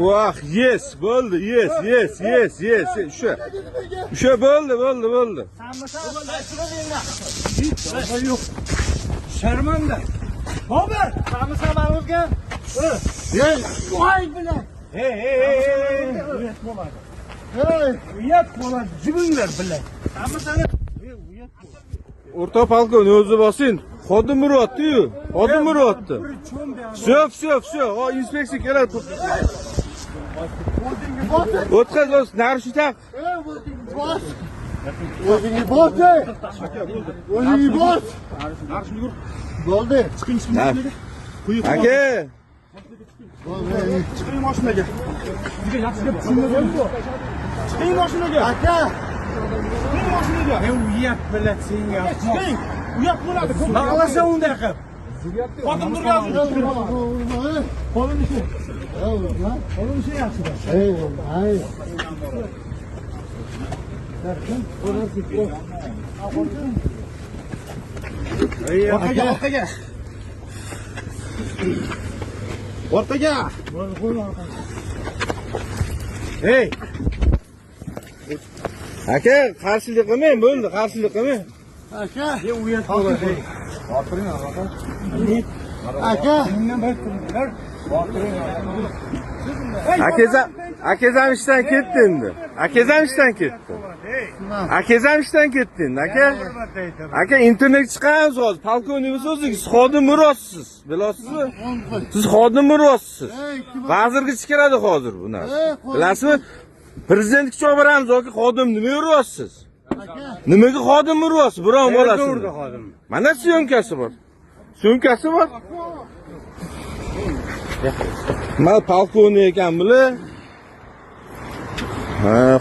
Vah, yes, bo'ldi, yes. O'sha bo'ldi. Yo'q. Sharmanda. Bobur, qamisa manimizga. Ey, voy bilan. Uyat bo'ladi. Uyat bo'ladi, jibinglar bilan. Qamisani uyat bo'ladi. O'rta polkovnik o'zi bosin. Xodim uryapti-yu. Все. O inspeksiya keladi. O'tkaz, narshi taq. O'zingni bos. Bo'ldi. Chiqing mashinaga. Aka. Chiqing mashinaga. Sizga yaxshi deb tushunmadimmi? Chiqing mashinaga. Aka. Chiqing mashinaga. Uyat bilan senga. Chiqing. Uyat bo'ladi. Baqlasa unday qilib. Xotin turgan. Qo'lini shu. Qo'lini shu yaxshi. Ey. Orqaga. Hey. Aka, qarshilik qilmang, bo'ldi, qarshilik qilmang. Aka, uyat bo'ladi. Ortiring, aka. Akazam ishdan ketdi endi. Akazam ishdan ketdi endi, aka. Aka, internet chiqamiz hozir. Polkovnik so'ziga siz xodim uryapsiz. Bilasizmi? Siz xodim uryapsiz. Vazirga kiradi hozir bu narsa. Bilasizmi? Prezidentga chop beramiz yoki xodim nima uryapsiz? Nimaga xodim uryapsiz? Biron bolasi. Mana syomkasi bor. Men polkovnik ekan bular.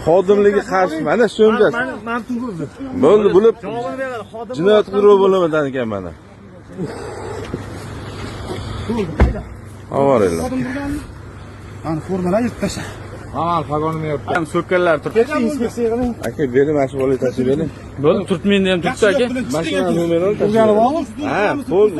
Xodimligi qarshi. Mana syomkasi. Men turdim. Bo'ldi, bular jinoyat guruhi bo'limidan ekan mana. Avorlar. Ana formalar yirtqasha. Amal pagonini yopdi. So'kkanlar turibdi. Inspeksiya qiling. Aka, bering, mashina olib tashib bering. Bo'ldi, turtmaydi ham turibdi aka. Mashina nomerini tashib. Urganib olib. Ha, bo'ldi.